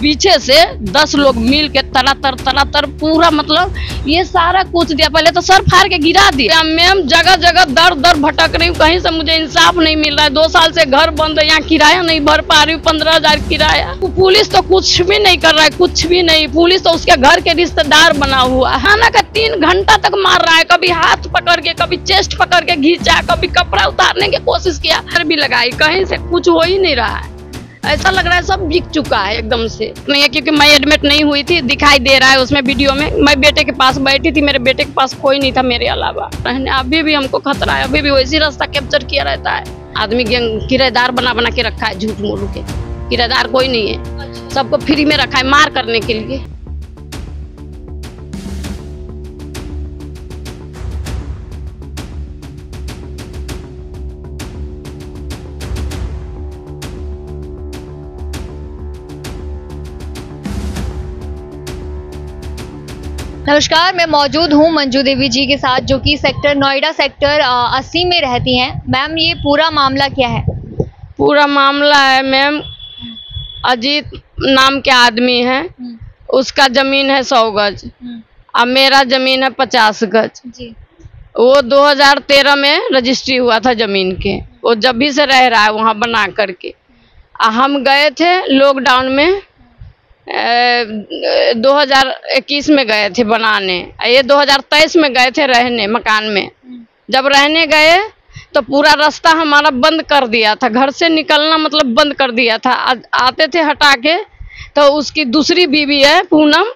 पीछे से 10 लोग मिल के तरातर पूरा मतलब ये सारा कुछ दिया। पहले तो सर फाड़ के गिरा दिया। मैम जगह जगह दर दर भटक रही हूँ, कहीं से मुझे इंसाफ नहीं मिल रहा है। 2 साल से घर बंद है, यहाँ किराया नहीं भर पा रही हूँ, 15,000 किराया। पुलिस तो कुछ भी नहीं कर रहा है, कुछ भी नहीं। पुलिस तो उसके घर के रिश्तेदार बना हुआ है। खाना का 3 घंटा तक मार रहा है, कभी हाथ पकड़ के, कभी चेस्ट पकड़ के खींचा, कभी कपड़ा उतारने की कोशिश किया, फिर भी लगाई, कहीं से कुछ हो ही नहीं रहा है। ऐसा लग रहा है सब बिक चुका है एकदम से। नहीं है क्योंकि मैं एडमिट नहीं हुई थी, दिखाई दे रहा है उसमें वीडियो में। मैं बेटे के पास बैठी थी, मेरे बेटे के पास कोई नहीं था मेरे अलावा। अभी भी हमको खतरा है, अभी भी वैसी रास्ता कैप्चर किया रहता है। आदमी किराएदार बना के रखा है, झूठ मूठ के। किराएदार कोई नहीं है, सबको फ्री में रखा है मार करने के लिए। नमस्कार, मैं मौजूद हूँ मंजू देवी जी के साथ, जो कि नोएडा सेक्टर 80 में रहती हैं। मैम, ये पूरा मामला क्या है? पूरा मामला है मैम, अजीत नाम के आदमी है, उसका जमीन है 100 गज और मेरा जमीन है 50 गज जी। वो 2013 में रजिस्ट्री हुआ था जमीन के। वो जब भी से रह रहा है वहाँ बना करके। हम गए थे लॉकडाउन में, 2021 में गए थे बनाने, ये 2023 में गए थे रहने मकान में। जब रहने गए तो पूरा रास्ता हमारा बंद कर दिया था, घर से निकलना मतलब बंद कर दिया था। आते थे हटा के तो उसकी दूसरी बीवी है पूनम,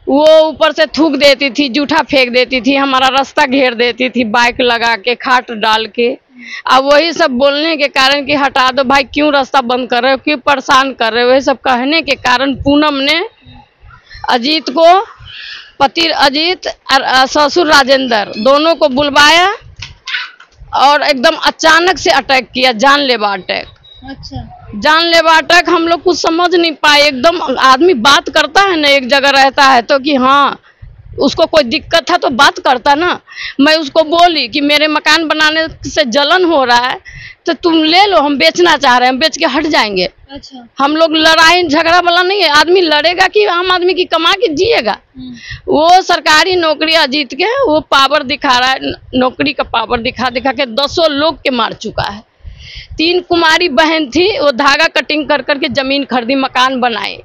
वो ऊपर से थूक देती थी, जूठा फेंक देती थी, हमारा रास्ता घेर देती थी, बाइक लगा के, खाट डाल के। अब वही सब बोलने के कारण कि हटा दो भाई, क्यों रास्ता बंद कर रहे हो, क्यों परेशान कर रहे हो, वही सब कहने के कारण पूनम ने अजीत को, पति अजीत और ससुर राजेंद्र, दोनों को बुलवाया और एकदम अचानक से अटैक किया, जानलेवा अटैक। अच्छा, जानलेवा अटैक। हम लोग कुछ समझ नहीं पाए। एकदम आदमी बात करता है ना, एक जगह रहता है तो कि हाँ उसको कोई दिक्कत है तो बात करता ना। मैं उसको बोली कि मेरे मकान बनाने से जलन हो रहा है तो तुम ले लो, हम बेचना चाह रहे हैं, हम बेच के हट जाएंगे। अच्छा, हम लोग लड़ाई झगड़ा वाला नहीं है। आदमी लड़ेगा कि आम आदमी की कमा के जिएगा। वो सरकारी नौकरी अजीत के, वो पावर दिखा रहा है, नौकरी का पावर दिखा दिखा के 200 लोग के मार चुका है। 3 कुमारी बहन थी, वो धागा कटिंग कर करके जमीन खरीदी, मकान बनाए,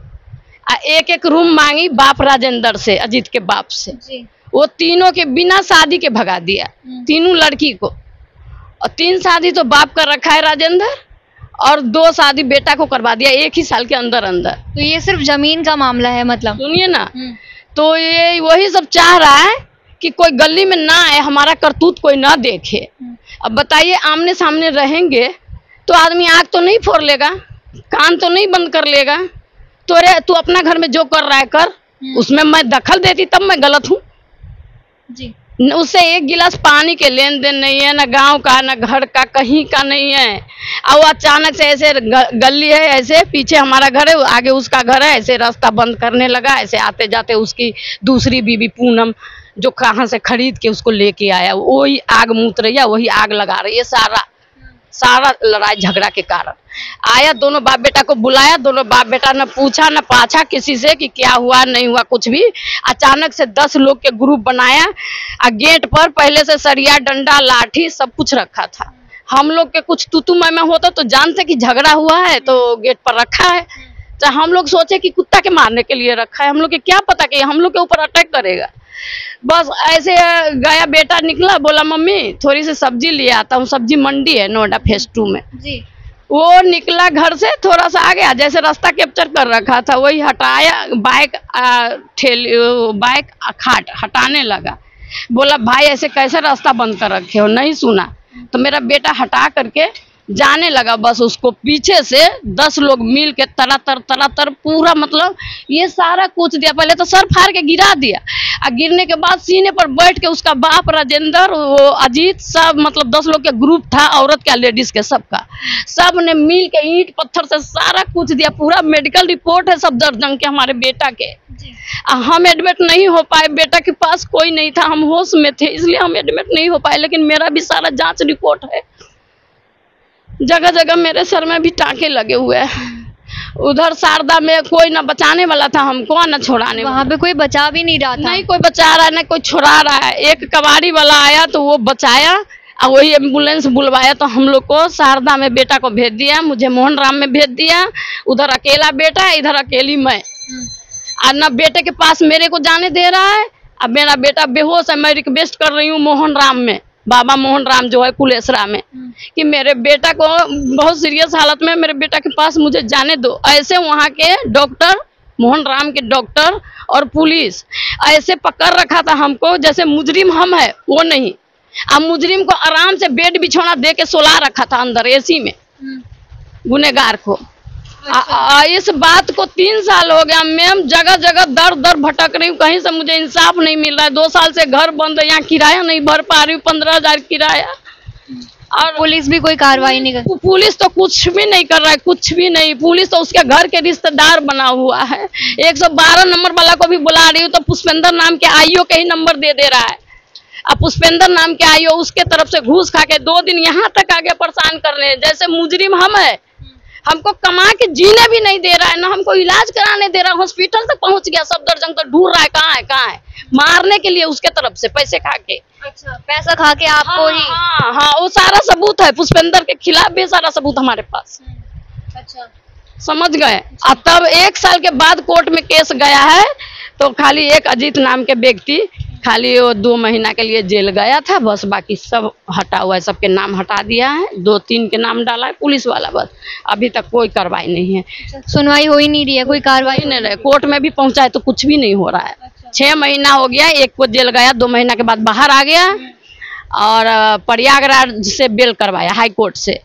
एक रूम मांगी बाप राजेंद्र से, अजीत के बाप से जी। वो तीनों के बिना शादी के भगा दिया, तीनों लड़की को। और 3 शादी तो बाप कर रखा है राजेंद्र, और 2 शादी बेटा को करवा दिया 1 ही साल के अंदर अंदर। तो ये सिर्फ जमीन का मामला है मतलब? सुनिए ना, तो ये वही सब चाह रहा है कि कोई गली में ना आए, हमारा करतूत कोई ना देखे। अब बताइए, आमने सामने रहेंगे तो आदमी आँख तो नहीं फोड़ लेगा, कान तो नहीं बंद कर लेगा। तो रे तू अपना घर में जो कर रहा है कर, उसमें मैं दखल देती तब मैं गलत हूँ जी। उससे 1 गिलास पानी के लेन देन नहीं है, ना गांव का, ना घर का, कहीं का नहीं है। और अचानक से ऐसे गली है, ऐसे पीछे हमारा घर है, आगे उसका घर है, ऐसे रास्ता बंद करने लगा। ऐसे आते जाते उसकी दूसरी बीवी पूनम, जो कहाँ से खरीद के उसको लेके आया, वही आग मूत रही है, वही आग लगा रही है। सारा लड़ाई झगड़ा के कारण आया, दोनों बाप बेटा को बुलाया, दोनों बाप बेटा न पूछा न पाछा किसी से कि क्या हुआ नहीं हुआ कुछ भी। अचानक से 10 लोग के ग्रुप बनाया और गेट पर पहले से सरिया, डंडा, लाठी सब कुछ रखा था। हम लोग के कुछ तुतु में होता तो जानते कि झगड़ा हुआ है तो गेट पर रखा है। तो हम लोग सोचे कि कुत्ता के मारने के लिए रखा है, हम लोग के क्या पता कि हम लोग के ऊपर अटैक करेगा। बस ऐसे गया, बेटा निकला, बोला मम्मी थोड़ी सी सब्जी ले आता हूँ, सब्जी मंडी है नोएडा फेज 2 में जी। वो निकला घर से, थोड़ा सा आ गया, जैसे रास्ता कैप्चर कर रखा था वही हटाया, बाइक खाट हटाने लगा। बोला भाई ऐसे कैसे रास्ता बंद कर रखे हो, नहीं सुना। तो मेरा बेटा हटा करके जाने लगा, बस उसको पीछे से 10 लोग मिल के तरातर पूरा मतलब ये सारा कुछ दिया। पहले तो सर फाड़ के गिरा दिया, और गिरने के बाद सीने पर बैठ के उसका बाप राजेंद्र, वो अजीत, सब मतलब 10 लोग के ग्रुप था, औरत का लेडीज के सबका, सब ने मिल के ईंट पत्थर से सारा कुछ दिया। पूरा मेडिकल रिपोर्ट है सब दर्जन के हमारे बेटा के। हम एडमिट नहीं हो पाए, बेटा के पास कोई नहीं था, हम होश में थे इसलिए हम एडमिट नहीं हो पाए। लेकिन मेरा भी सारा जांच रिपोर्ट है, जगह जगह मेरे सर में भी टाँके लगे हुए हैं। उधर शारदा में कोई न बचाने वाला था हमको, न छोड़ाने वहाँ पे कोई बचा भी नहीं रहा था। नहीं कोई बचा रहा है, नहीं कोई छुड़ा रहा है। एक कबाड़ी वाला आया तो वो बचाया और वही एम्बुलेंस बुलवाया तो हम लोग को शारदा में बेटा को भेज दिया, मुझे मोहन राम में भेज दिया। उधर अकेला बेटा है, इधर अकेली मैं। और न बेटे के पास मेरे को जाने दे रहा है। अब मेरा बेटा बेहोश है, मैं रिक्वेस्ट कर रही हूँ मोहन राम में, बाबा मोहन राम जो है कुलेसरा में, कि मेरे बेटा को बहुत सीरियस हालत में मेरे बेटा के पास मुझे जाने दो। ऐसे वहाँ के डॉक्टर, मोहन राम के डॉक्टर और पुलिस ऐसे पकड़ रखा था हमको जैसे मुजरिम हम है वो नहीं। अब मुजरिम को आराम से बेड बिछौना दे के सोला रखा था अंदर एसी में, गुनेगार को। इस बात को 3 साल हो गया मैम, जगह जगह दर दर भटक रही हूँ, कहीं से मुझे इंसाफ नहीं मिल रहा है। 2 साल से घर बंद है, यहाँ किराया नहीं भर पा रही हूँ, 15,000 किराया। और पुलिस भी कोई कार्रवाई नहीं कर, पुलिस तो कुछ भी नहीं कर रहा है, कुछ भी नहीं। पुलिस तो उसके घर के रिश्तेदार बना हुआ है। 112 नंबर वाला को भी बुला रही हूँ तो पुष्पेंद्र नाम के आईओ के ही नंबर दे रहा है। अब पुष्पेंद्र नाम के आईओ उसके तरफ से घूस खा के 2 दिन यहाँ तक आगे परेशान कर रहे हैं जैसे मुजरिम हम है। हमको कमा के जीने भी नहीं दे रहा है, ना हमको इलाज कराने दे रहा है। हॉस्पिटल तक पहुंच गया, सफदरजंग तक ढूंढ रहा है, कहाँ है मारने के लिए उसके तरफ से पैसे खा के। अच्छा, पैसा खा के आपको ही? हाँ, वो सारा सबूत है पुष्पेंद्र के खिलाफ भी, सारा सबूत हमारे पास। अच्छा, समझ गए। अब तब 1 साल के बाद कोर्ट में केस गया है तो खाली एक अजीत नाम के व्यक्ति खाली वो 2 महीना के लिए जेल गया था बस, बाकी सब हटा हुआ है, सबके नाम हटा दिया है। 2-3 के नाम डाला है पुलिस वाला, बस अभी तक कोई कार्रवाई नहीं है। सुनवाई हो ही नहीं रही है, कोई कार्रवाई नहीं रहे। कोर्ट में भी पहुंचा है तो कुछ भी नहीं हो रहा है। 6 महीना हो गया, एक को जेल गया, 2 महीना के बाद बाहर आ गया और प्रयागराज से बेल करवाया हाई कोर्ट से।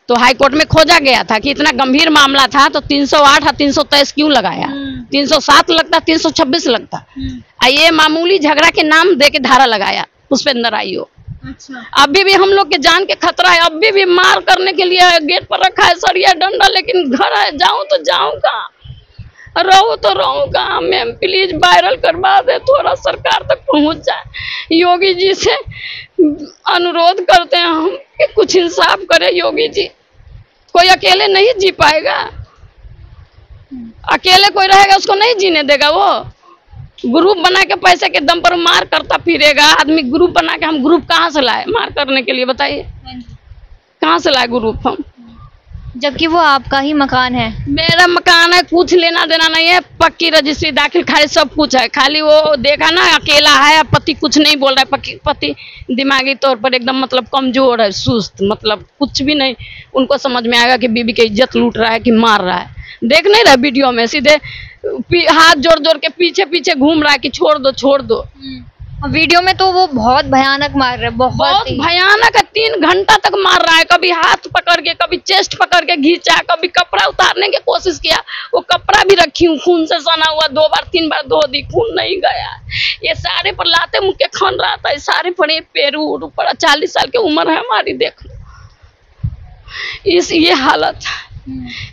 तो हाई कोर्ट में खोजा गया था कि इतना गंभीर मामला था तो 308 और 323 क्यों लगाया, 307 लगता, 326 लगता। ये मामूली झगड़ा के नाम दे के धारा लगाया पुष्पेंद्र आईओ। अच्छा, अभी भी हम लोग के जान के खतरा है, अभी भी मार करने के लिए गेट पर रखा है सरिया डंडा, लेकिन घर है, जाऊं तो जाऊं कहाँ, रहूं तो रहूं कहाँ। मैम प्लीज वायरल करवा दे, थोड़ा सरकार तक पहुंच जाए। योगी जी से अनुरोध करते हैं हम कि कुछ इंसाफ करे योगी जी। कोई अकेले नहीं जी पाएगा, अकेले कोई रहेगा उसको नहीं जीने देगा। वो ग्रुप बना के पैसे के दम पर मार करता फिरेगा आदमी। ग्रुप बना के हम ग्रुप कहाँ से लाए मार करने के लिए, बताइए कहाँ से लाए ग्रुप हम, जबकि वो आपका ही मकान है। मेरा मकान है, कुछ लेना देना नहीं है, पक्की रजिस्ट्री दाखिल खारिज सब कुछ है। खाली वो देखा ना अकेला है, पति कुछ नहीं बोल रहा है, पति दिमागी तौर पर एकदम मतलब कमजोर है, सुस्त, मतलब कुछ भी नहीं उनको समझ में आएगा कि बीबी की इज्जत लूट रहा है कि मार रहा है। देख नहीं रहा वीडियो में, सीधे हाथ जोड़ जोड़ के पीछे पीछे घूम रहा है कि छोड़ दो छोड़ दो। वीडियो में तो वो बहुत भयानक मार रहा है, बहुत भयानक है। 3 घंटा तक मार रहा है, कभी हाथ पकड़ के, कभी चेस्ट पकड़ के घींचा, कभी कपड़ा उतारने की कोशिश किया। वो कपड़ा भी रखी हूँ, खून से सना हुआ, 2 बार 3 बार धो दी, खून नहीं गया। ये सारे पर लाते मुक्के खन रहा था, सारे पर पेरू पड़ा। 40 साल की उम्र है हमारी, देख लो ये हालत।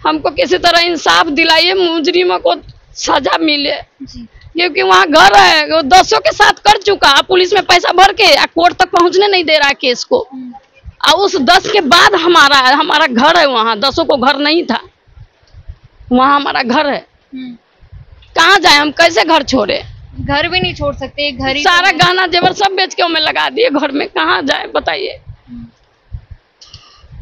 हमको किसी तरह इंसाफ दिलाइए, मुजरिमों को सजा मिले, क्योंकि वहाँ घर है, वो 10 के साथ कर चुका, पुलिस में पैसा भर के कोर्ट तक पहुँचने नहीं दे रहा है केस को। और उस 10 के बाद हमारा घर है वहाँ, 10 को घर नहीं था, वहाँ हमारा घर है। कहाँ जाए हम, कैसे घर छोड़े? घर भी नहीं छोड़ सकते, घर ही सारा गहना जेवर सब बेच के हमें लगा दिए घर में, कहाँ जाए बताइए।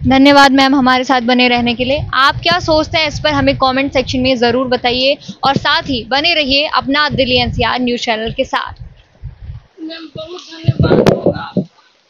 धन्यवाद मैम हमारे साथ बने रहने के लिए। आप क्या सोचते हैं इस पर हमें कमेंट सेक्शन में ज़रूर बताइए और साथ ही बने रहिए अपना दिल्ली NCR न्यूज़ चैनल के साथ। मैम बहुत धन्यवाद होगा।